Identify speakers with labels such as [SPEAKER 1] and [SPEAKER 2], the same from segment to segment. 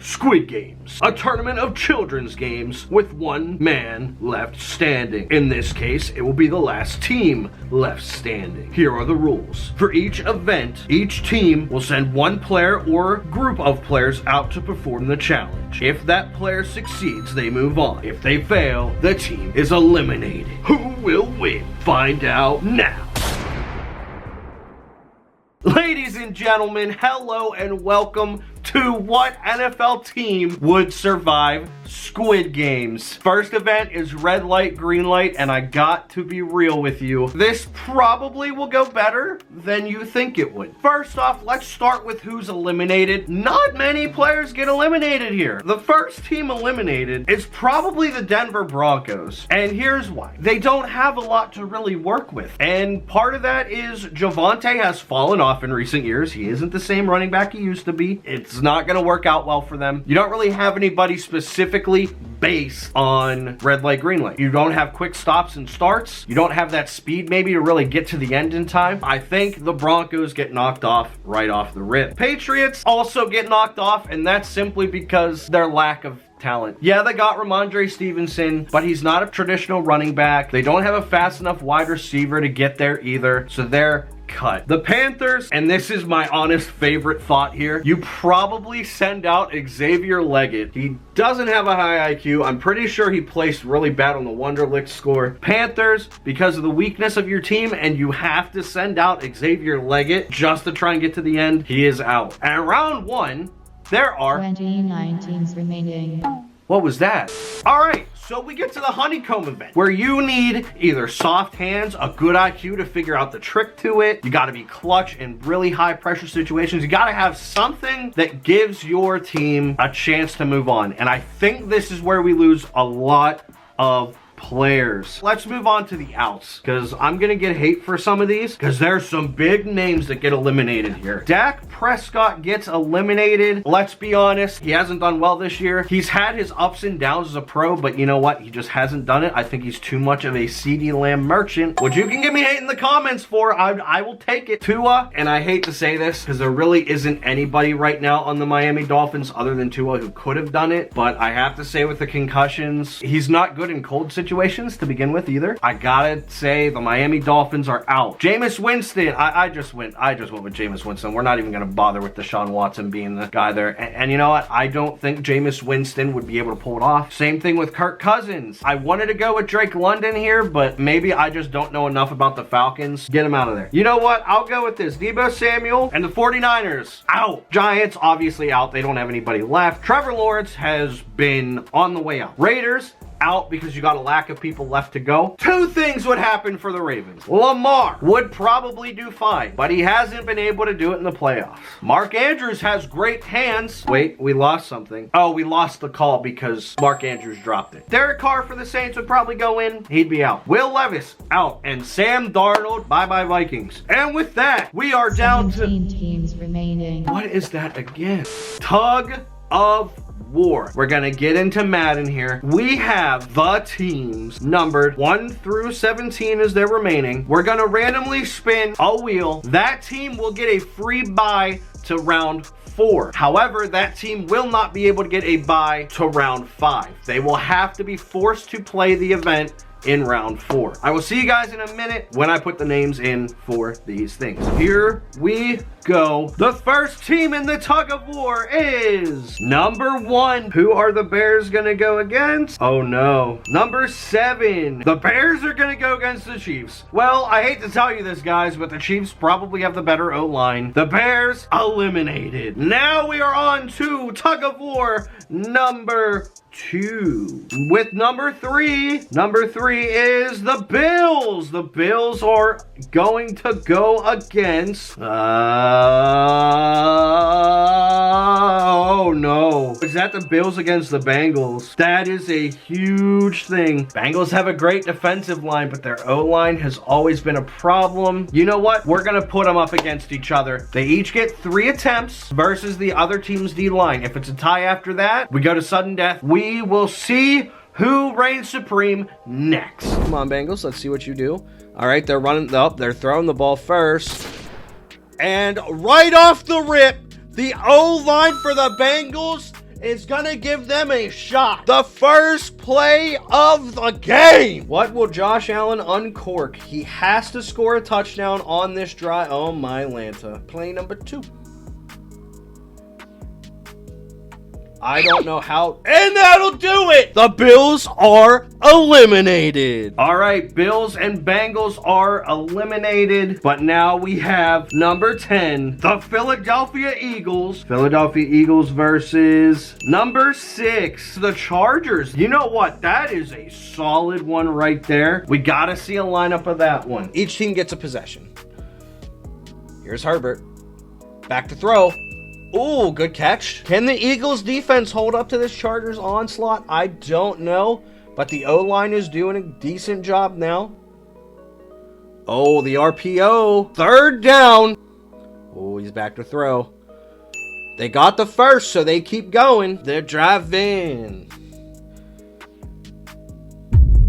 [SPEAKER 1] Squid Games, a tournament of children's games with one man left standing. In this case, it will be the last team left standing. Here are the rules. For each event, each team will send one player or group of players out to perform the challenge. If that player succeeds, they move on. If they fail, the team is eliminated. Who will win? Find out now. Ladies and gentlemen, hello and welcome to what NFL team would survive Squid Games. First event is red light, green light, and I got to be real with you. This probably will go better than you think it would. First off, let's start with who's eliminated. Not many players get eliminated here. The first team eliminated is probably the Denver Broncos, and here's why. They don't have a lot to really work with, and part of that is Javonte has fallen off in recent years. He isn't the same running back he used to be. It's not going to work out well for them. You don't really have anybody specifically based on red light, green light. You don't have quick stops and starts. You don't have that speed maybe to really get to the end in time. I think the Broncos get knocked off right off the rip. Patriots also get knocked off, and that's simply because their lack of talent. Yeah, they got Ramondre Stevenson, but he's not a traditional running back. They don't have a fast enough wide receiver to get there either, so they're cut. The Panthers, and this is my honest favorite thought here, you probably send out Xavier Leggett. He doesn't have a high IQ. I'm pretty sure he placed really bad on the Wonderlic score. Panthers, because of the weakness of your team, and you have to send out Xavier Leggett just to try and get to the end, he is out. And round one, there are
[SPEAKER 2] 29 teams remaining.
[SPEAKER 1] What was that? All right, so we get to the honeycomb event where you need either soft hands, a good IQ to figure out the trick to it. You got to be clutch in really high pressure situations. You got to have something that gives your team a chance to move on. And I think this is where we lose a lot of players. Let's move on to the outs, because I'm gonna get hate for some of these because there's some big names that get eliminated here. Dak Prescott gets eliminated. Let's be honest, he hasn't done well this year. He's had his ups and downs as a pro, but you know what? He just hasn't done it. I think he's too much of a CeeDee Lamb merchant, which you can give me hate in the comments for. I will take it. Tua, and I hate to say this because there really isn't anybody right now on the Miami Dolphins other than Tua who could have done it, but I have to say with the concussions, he's not good in cold situations to begin with either. I gotta say the Miami Dolphins are out. Jameis Winston, I just went with Jameis Winston. We're not even gonna bother with Deshaun Watson being the guy there. And you know what? I don't think Jameis Winston would be able to pull it off. Same thing with Kirk Cousins. I wanted to go with Drake London here, but maybe I just don't know enough about the Falcons. Get him out of there. You know what? I'll go with this. Deebo Samuel and the 49ers out. Giants obviously out. They don't have anybody left. Trevor Lawrence has been on the way out. Raiders out because you got a lack of people left to go. Two things would happen for the Ravens. Lamar would probably do fine, but he hasn't been able to do it in the playoffs. Mark Andrews has great hands. Wait, we lost something. Oh, we lost the call because Mark Andrews dropped it. Derek Carr for the Saints would probably go in. He'd be out. Will Levis out. And Sam Darnold, bye-bye Vikings. And with that, we are down to
[SPEAKER 2] 17 teams remaining.
[SPEAKER 1] What is that again? Tug of war. We're gonna get into Madden here. We have the teams numbered 1 through 17 as they're remaining. We're gonna randomly spin a wheel. That team will get a free bye to round 4. However, that team will not be able to get a bye to round 5. They will have to be forced to play the event in round 4. I will see you guys in a minute when I put the names in for these things. Here we go. The first team in the tug of war is number 1. Who are the Bears gonna go against? Oh no. Number 7. The Bears are gonna go against the Chiefs. Well, I hate to tell you this, guys, but the Chiefs probably have the better O-line. The Bears eliminated. Now we are on to tug of war number 2. With number 3. Number 3 is the Bills. The Bills are going to go against oh no. Is that the Bills against the Bengals? That is a huge thing. Bengals have a great defensive line, but their O-line has always been a problem. You know what? We're gonna put them up against each other. They each get 3 attempts versus the other team's D-line. If it's a tie after that, we go to sudden death. We will see who reigns supreme next. Come on, Bengals. Let's see what you do. All right, they're running up. They're throwing the ball first. And right off the rip, the O-line for the Bengals is gonna give them a shot. The first play of the game. What will Josh Allen uncork? He has to score a touchdown on this drive. Oh my Lanta. Play number 2. I don't know how, and that'll do it. The Bills are eliminated. All right, Bills and Bengals are eliminated, but now we have number 10, the Philadelphia Eagles. Philadelphia Eagles versus number 6, the Chargers. You know what? That is a solid one right there. We gotta see a lineup of that one. Each team gets a possession. Here's Herbert. Back to throw. Ooh, good catch. Can the Eagles defense hold up to this Chargers onslaught? I don't know, but the O-line is doing a decent job now. Oh, the RPO. 3rd down. Oh, he's back to throw. They got the first, so they keep going. They're driving.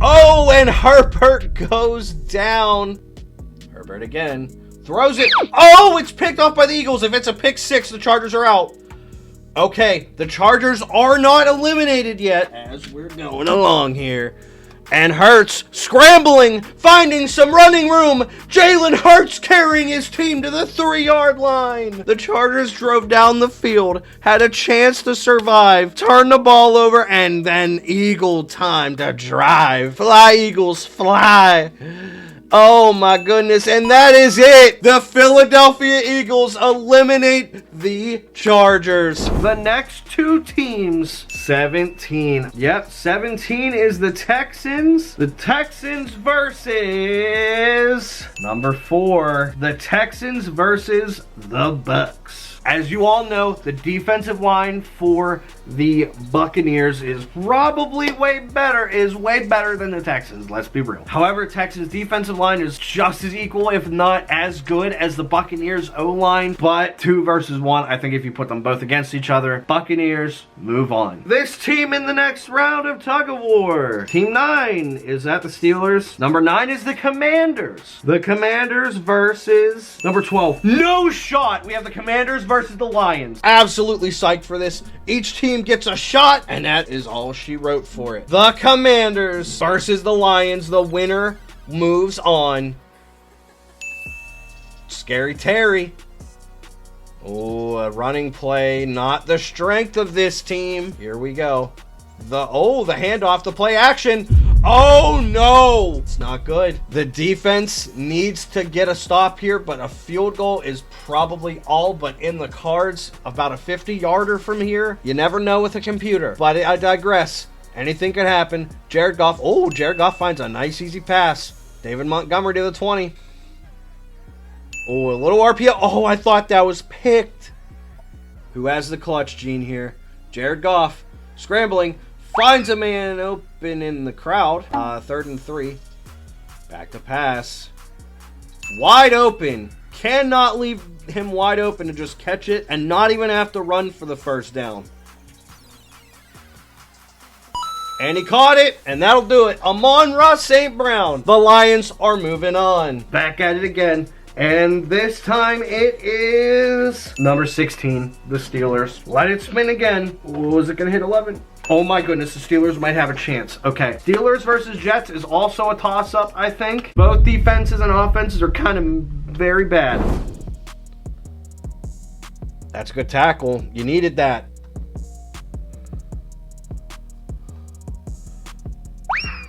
[SPEAKER 1] Oh, and Herbert goes down. Herbert again. Throws it. Oh, it's picked off by the Eagles. If it's a pick 6, the Chargers are out. Okay, the Chargers are not eliminated yet as we're going along here. And Hurts scrambling, finding some running room. Jalen Hurts carrying his team to the 3-yard line. The Chargers drove down the field, had a chance to survive, turned the ball over, and then Eagle time to drive. Fly, Eagles, fly. Oh my goodness, and that is it! The Philadelphia Eagles eliminate the Chargers. The next 2 teams, 17. Yep, 17 is the Texans. The Texans versus number 4. The Texans versus the Bucks. As you all know, the defensive line for the Buccaneers is probably way better than the Texans, let's be real. However, Texans' defensive line is just as equal, if not as good as the Buccaneers' O-line, but 2 versus 1, I think if you put them both against each other, Buccaneers move on. This team in the next round of tug of war. Team 9 is at the Steelers. Number 9 is the Commanders. The Commanders versus number 12. No shot! We have the Commanders versus the Lions. Absolutely psyched for this. Each team gets a shot, and that is all she wrote for it. The Commanders versus the Lions. The winner moves on. Scary Terry. Oh, a running play. Not the strength of this team. Here we go. The handoff, the play action. Oh no, it's not good. The defense needs to get a stop here, but a field goal is probably all but in the cards. About a 50-yarder from here. You never know with a computer, but I digress. Anything could happen. Jared Goff. Oh, Jared Goff finds a nice easy pass. David Montgomery to the 20. Oh, a little RPO. Oh, I thought that was picked. Who has the clutch gene here? Jared Goff scrambling. Finds a man open in the crowd. 3rd and 3. Back to pass. Wide open. Cannot leave him wide open to just catch it and not even have to run for the first down. And he caught it, and that'll do it. Amon-Ra St. Brown. The Lions are moving on. Back at it again. And this time it is number 16, the Steelers. Let it spin again. Was it going to hit 11? Oh my goodness, the Steelers might have a chance. Okay, Steelers versus Jets is also a toss-up, I think. Both defenses and offenses are kind of very bad. That's a good tackle. You needed that.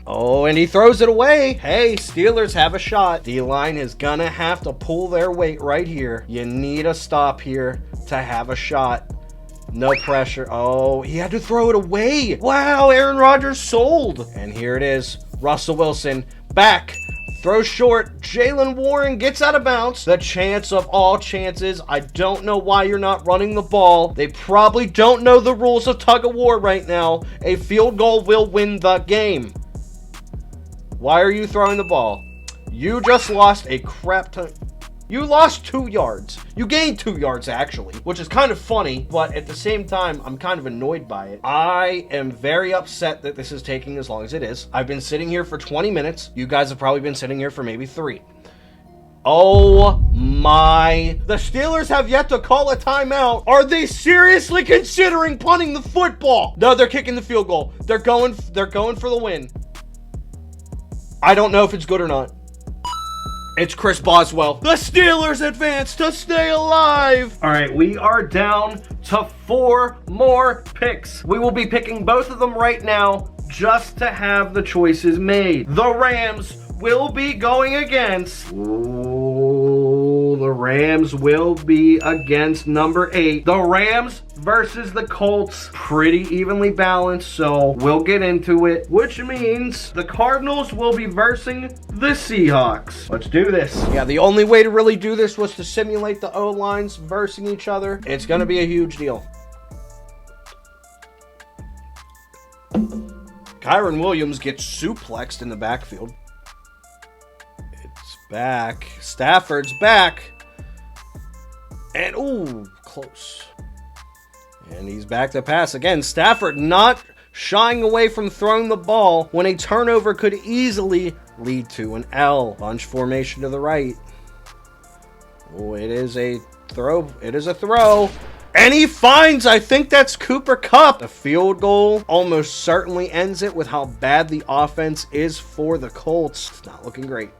[SPEAKER 1] Oh, and he throws it away. Hey, Steelers have a shot. D-line is gonna have to pull their weight right here. You need a stop here to have a shot. No pressure. Oh, he had to throw it away. Wow, Aaron Rodgers sold. And here it is. Russell Wilson back. Throw short. Jalen Warren gets out of bounds. The chance of all chances. I don't know why you're not running the ball. They probably don't know the rules of tug of war right now. A field goal will win the game. Why are you throwing the ball? You just lost a crap ton. You lost 2 yards. You gained 2 yards, actually, which is kind of funny, but at the same time, I'm kind of annoyed by it. I am very upset that this is taking as long as it is. I've been sitting here for 20 minutes. You guys have probably been sitting here for maybe 3. Oh my. The Steelers have yet to call a timeout. Are they seriously considering punting the football? No, they're kicking the field goal. They're going for the win. I don't know if it's good or not. It's Chris Boswell. The Steelers advance to stay alive. All right, we are down to 4 more picks. We will be picking both of them right now just to have the choices made. The Rams will be going against... Ooh, the Rams will be against number 8. The Rams versus the Colts. Pretty evenly balanced, so we'll get into it. Which means the Cardinals will be versing the Seahawks. Let's do this. Yeah, the only way to really do this was to simulate the O-lines versing each other. It's going to be a huge deal. Kyron Williams gets suplexed in the backfield. It's back. Stafford's back. And, ooh, close. And he's back to pass again. Stafford not shying away from throwing the ball when a turnover could easily lead to an L. Bunch formation to the right. Oh, it is a throw. It is a throw. And he finds, I think that's Cooper Kupp. The field goal almost certainly ends it with how bad the offense is for the Colts. It's not looking great.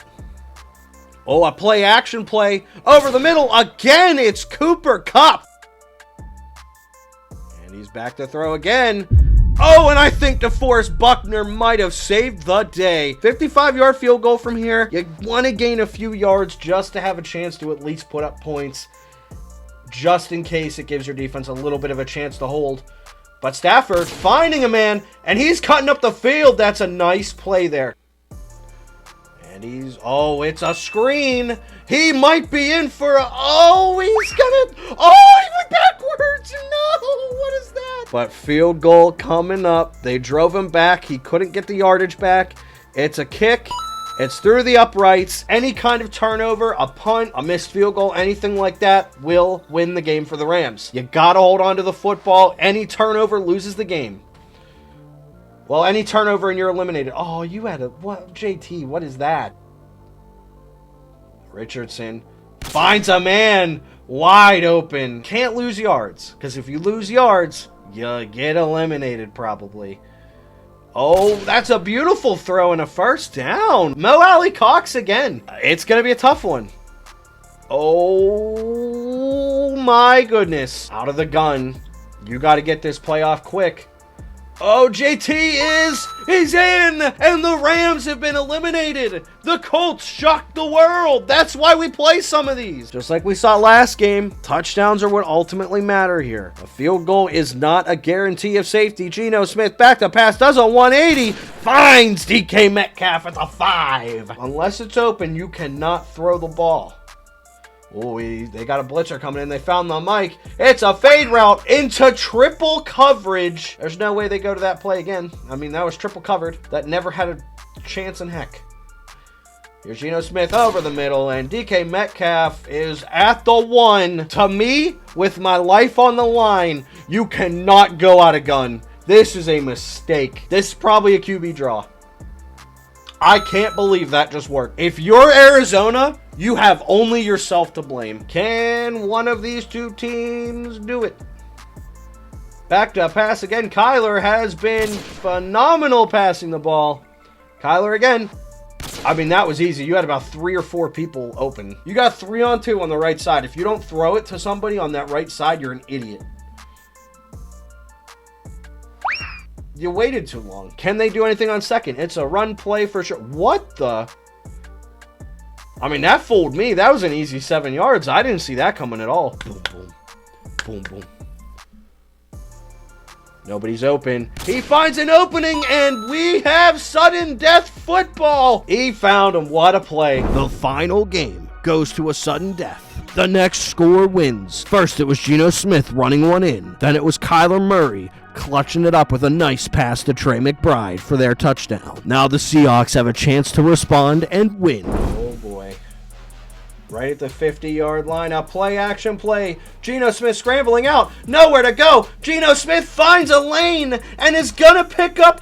[SPEAKER 1] Oh, a play action play over the middle. Again, it's Cooper Kupp. And he's back to throw again. Oh, and I think DeForest Buckner might have saved the day. 55-yard field goal from here. You want to gain a few yards just to have a chance to at least put up points, just in case it gives your defense a little bit of a chance to hold. But Stafford finding a man, and he's cutting up the field. That's a nice play there. And he's, oh, it's a screen. He might be in for a, oh, he's gonna, oh, he went backwards. No, what is that? But field goal coming up. They drove him back. He couldn't get the yardage back. It's a kick. It's through the uprights. Any kind of turnover, a punt, a missed field goal, anything like that will win the game for the Rams. You got to hold on to the football. Any turnover loses the game. Well, any turnover and you're eliminated. Oh, you had a, what, JT, what is that? Richardson finds a man wide open. Can't lose yards, because if you lose yards, you get eliminated probably. Oh, that's a beautiful throw and a first down. Mo Alley Cox again. It's going to be a tough one. Oh, my goodness. Out of the gun. You got to get this play off quick. Oh, he's in, and the Rams have been eliminated. The Colts shocked the world. That's why we play some of these. Just like we saw last game, touchdowns are what ultimately matter here. A field goal is not a guarantee of safety. Geno Smith back to pass, does a 180, finds DK Metcalf at the 5. Unless it's open, you cannot throw the ball. Oh, they got a blitzer coming in. They found the mic. It's a fade route into triple coverage. There's no way they go to that play again. I mean, that was triple covered. That never had a chance in heck. Here's Geno Smith over the middle, and DK Metcalf is at the 1. To me, with my life on the line, you cannot go out of gun. This is a mistake. This is probably a QB draw. I can't believe that just worked. If you're Arizona, you have only yourself to blame. Can one of these two teams do it? Back to pass again. Kyler has been phenomenal passing the ball. Kyler again. I mean, that was easy. You had about 3 or 4 people open. You got 3-on-2 on the right side. If you don't throw it to somebody on that right side, you're an idiot. You waited too long. Can they do anything on second? It's a run play for sure. What the? I mean, that fooled me. That was an easy 7 yards. I didn't see that coming at all. Boom, boom. Boom, boom. Nobody's open. He finds an opening, and we have sudden death football. He found him. What a play. The final game goes to a sudden death. The next score wins. First, it was Geno Smith running one in. Then it was Kyler Murray clutching it up with a nice pass to Trey McBride for their touchdown. Now the Seahawks have a chance to respond and win. Oh boy. Right at the 50-yard line, a play action play. Geno Smith scrambling out, nowhere to go. Geno Smith finds a lane and is gonna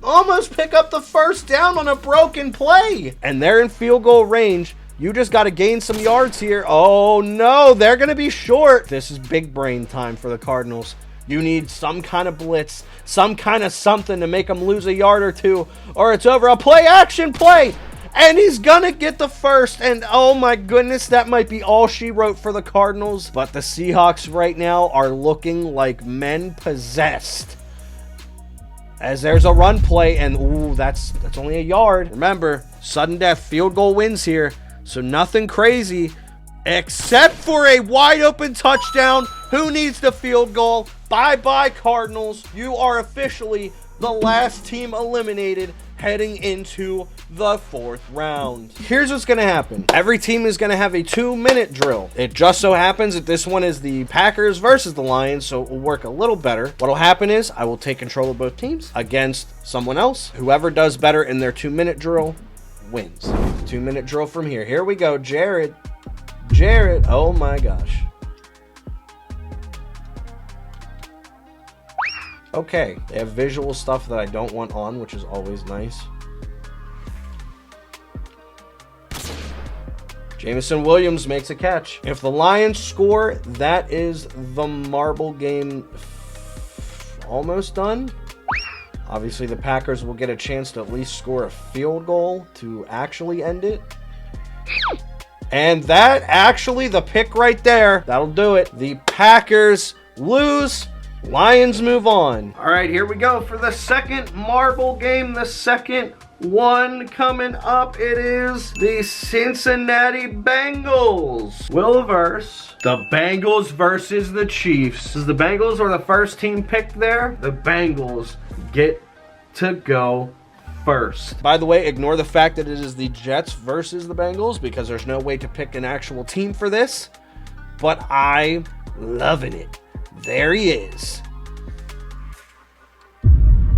[SPEAKER 1] almost pick up the first down on a broken play. And they're in field goal range. You just got to gain some yards here. Oh, no. They're going to be short. This is big brain time for the Cardinals. You need some kind of blitz, some kind of something to make them lose a yard or two, or it's over. A play action play. And he's going to get the first. And oh my goodness, that might be all she wrote for the Cardinals. But the Seahawks right now are looking like men possessed. As there's a run play, and ooh, that's only a yard. Remember, sudden death, field goal wins here. So nothing crazy, except for a wide open touchdown. Who needs the field goal? Bye-bye, Cardinals. You are officially the last team eliminated heading into the 4th round. Here's what's going to happen. Every team is going to have a 2-minute drill. It just so happens that this one is the Packers versus the Lions, so it will work a little better. What'll happen is I will take control of both teams against someone else. Whoever does better in their 2-minute drill wins. 2-minute drill from here. Here we go. Jared. Oh my gosh. Okay, they have visual stuff that I don't want on, which is always nice. Jameson Williams makes a catch. If the Lions score, that is the marble game almost done. Obviously, the Packers will get a chance to at least score a field goal to actually end it. And that actually, the pick right there, that'll do it. The Packers lose. Lions move on. All right, here we go for the second marble game. The second one coming up. It is the Cincinnati Bengals will verse the Bengals versus the Chiefs. As the Bengals are the first team picked there, the Bengals get to go first. By the way, ignore the fact that it is the Jets versus the Bengals because there's no way to pick an actual team for this, but I'm loving it. There he is.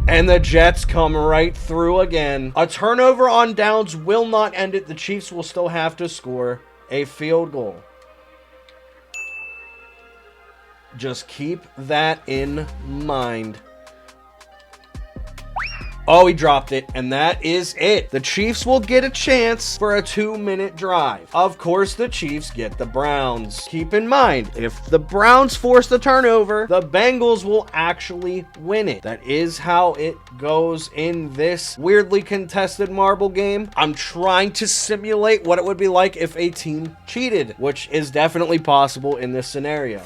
[SPEAKER 1] And the Jets come right through again. A turnover on downs will not end it. The Chiefs will still have to score a field goal. Just keep that in mind. Oh, he dropped it, and that is it. The Chiefs will get a chance for a 2-minute drive. Of course, the Chiefs get the Browns. Keep in mind, if the Browns force the turnover, the Bengals will actually win it. That is how it goes in this weirdly contested marble game. I'm trying to simulate what it would be like if a team cheated, which is definitely possible in this scenario.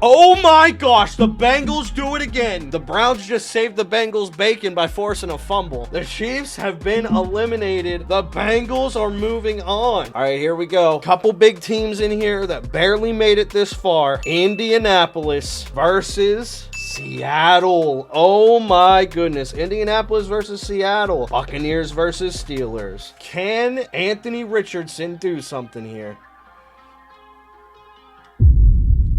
[SPEAKER 1] Oh my gosh, the Bengals do it again. The Browns just saved the Bengals bacon by forcing a fumble. The Chiefs have been eliminated. The Bengals are moving on. All right, here we go. Couple big teams in here that barely made it this far. Indianapolis versus Seattle. Oh my goodness. Indianapolis versus Seattle. Buccaneers versus Steelers. Can Anthony Richardson do something here?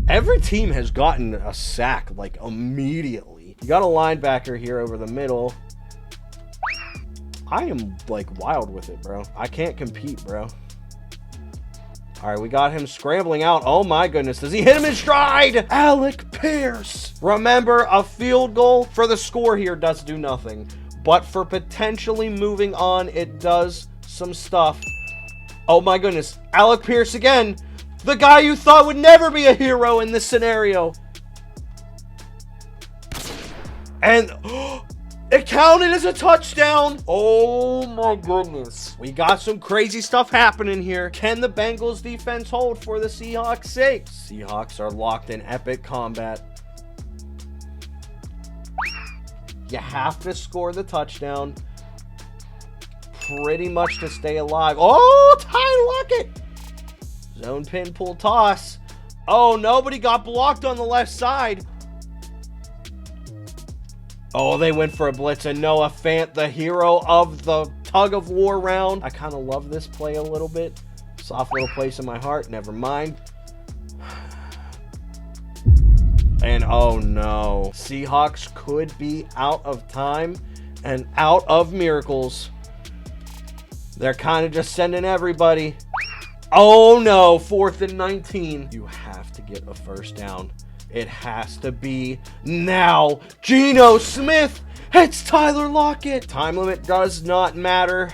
[SPEAKER 1] Every team has gotten a sack, like, immediately. You got a linebacker here over the middle. I am, like, wild with it, bro. I can't compete, bro. All right, we got him scrambling out. Oh, my goodness. Does he hit him in stride? Alec Pierce. Remember, a field goal for the score here does do nothing. But for potentially moving on, it does some stuff. Oh, my goodness. Alec Pierce again. The guy you thought would never be a hero in this scenario. And it counted as a touchdown. Oh my goodness. We got some crazy stuff happening here. Can the Bengals defense hold for the Seahawks' sake? Seahawks are locked in epic combat. You have to score the touchdown pretty much to stay alive. Oh, Ty Lockett. Zone pin pull toss. Oh, nobody got blocked on the left side. Oh, they went for a blitz, and Noah Fant, the hero of the tug of war round. I kind of love this play a little bit. Soft little place in my heart. Never mind. And oh no. Seahawks could be out of time and out of miracles. They're kind of just sending everybody. Oh no, 4th and 19. You have to get a first down. It has to be now. Geno Smith It's Tyler Lockett. Time limit does not matter.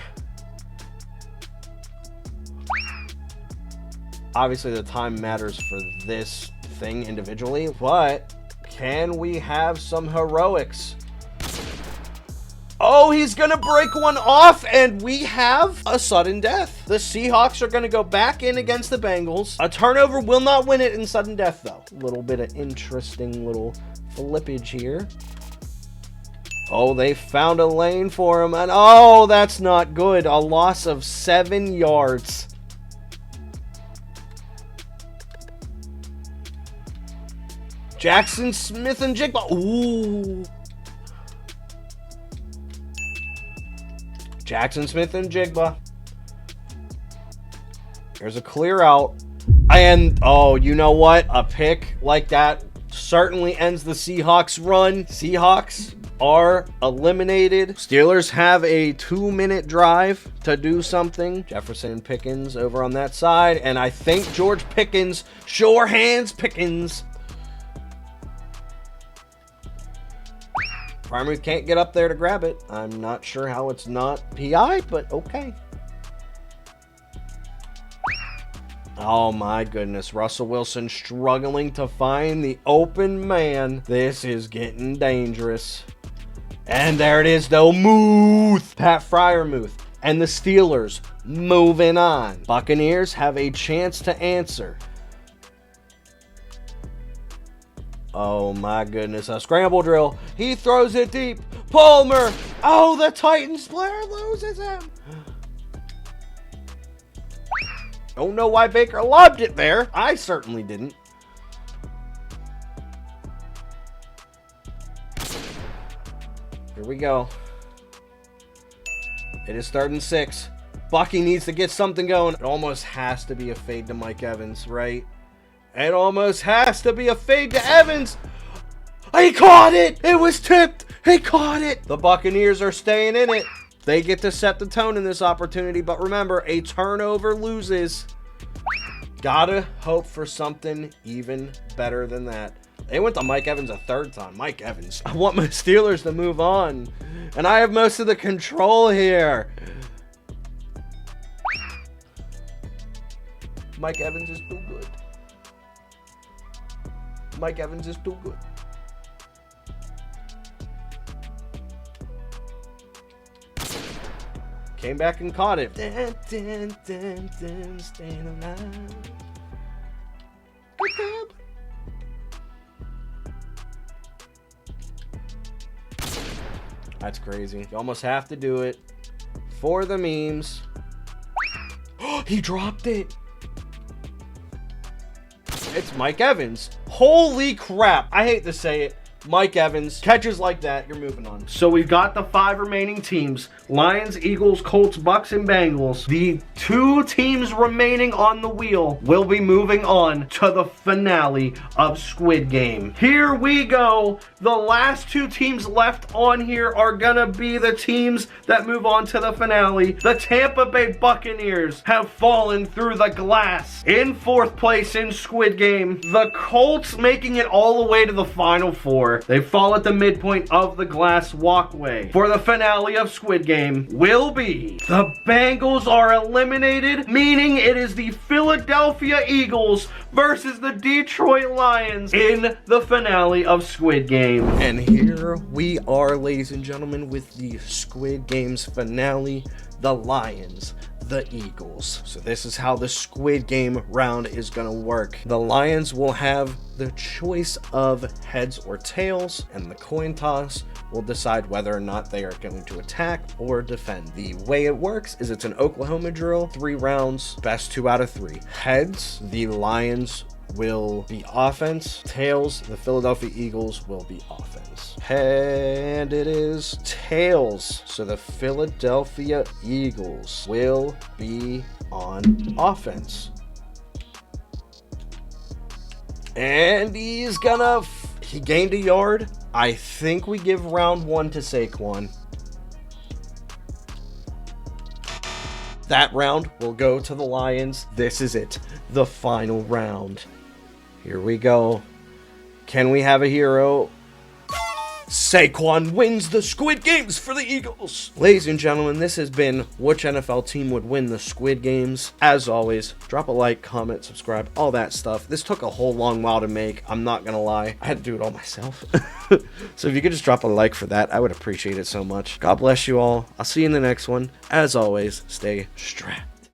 [SPEAKER 1] Obviously, the time matters for this thing individually, but can we have some heroics? Oh, he's gonna break one off, and we have a sudden death. The Seahawks are gonna go back in against the Bengals. A turnover will not win it in sudden death, though. A little bit of interesting little flippage here. Oh, they found a lane for him, and oh, that's not good. A loss of 7 yards. Jackson Smith and Jigba. Ooh. Jackson Smith and Jigba. There's a clear out. And, oh, you know what? A pick like that certainly ends the Seahawks run. Seahawks are eliminated. Steelers have a 2-minute drive to do something. Jefferson and Pickens over on that side. And I think George Pickens, sure hands Pickens. Freiermuth can't get up there to grab it. I'm not sure how it's not PI, but okay. Oh my goodness. Russell Wilson struggling to find the open man. This is getting dangerous. And there it is though. Muth. Pat Freiermuth and the Steelers moving on. Buccaneers have a chance to answer. Oh my goodness, a scramble drill. He throws it deep. Palmer. Oh, the Titans player loses him. Don't know why Baker lobbed it there. I certainly didn't. Here we go. It is 3rd and 6. Bucky needs to get something going. It almost has to be a fade to Mike Evans, right? It almost has to be a fade to Evans. He caught it. It was tipped. He caught it. The Buccaneers are staying in it. They get to set the tone in this opportunity. But remember, a turnover loses. Gotta hope for something even better than that. They went to Mike Evans a 3rd time. Mike Evans. I want my Steelers to move on. And I have most of the control here. Mike Evans is too good. Mike Evans is too good. Came back and caught it. Dun, dun, dun, dun, staying alive. Good job. That's crazy. You almost have to do it for the memes. He dropped it. It's Mike Evans. Holy crap. I hate to say it. Mike Evans. Catches like that, you're moving on. So we've got the 5 remaining teams. Lions, Eagles, Colts, Bucks, and Bengals. The 2 teams remaining on the wheel will be moving on to the finale of Squid Game. Here we go. The last 2 teams left on here are gonna be the teams that move on to the finale. The Tampa Bay Buccaneers have fallen through the glass in 4th place in Squid Game. The Colts making it all the way to the Final 4. They fall at the midpoint of the glass walkway. For the finale of Squid Game will be the Bengals are eliminated, meaning it is the Philadelphia Eagles versus the Detroit Lions in the finale of Squid Game. And here we are, ladies and gentlemen, with the Squid Game's finale, the Lions, the Eagles. So this is how the Squid Game round is gonna work. The Lions will have the choice of heads or tails, and the coin toss will decide whether or not they are going to attack or defend. The way it works is it's an Oklahoma drill, 3 rounds, best 2 out of 3. Heads, the Lions will be offense. Tails, the Philadelphia Eagles will be offense. And it is tails. So the Philadelphia Eagles will be on offense. And he's gonna... he gained a yard. I think we give round 1 to Saquon. That round will go to the Lions. This is it. The final round. Here we go. Can we have a hero? Saquon wins the Squid Games for the Eagles. Ladies and gentlemen, this has been which NFL team would win the Squid Games. As always, drop a like, comment, subscribe, all that stuff. This took a whole long while to make. I'm not gonna lie. I had to do it all myself. So if you could just drop a like for that, I would appreciate it so much. God bless you all. I'll see you in the next one. As always, stay strapped.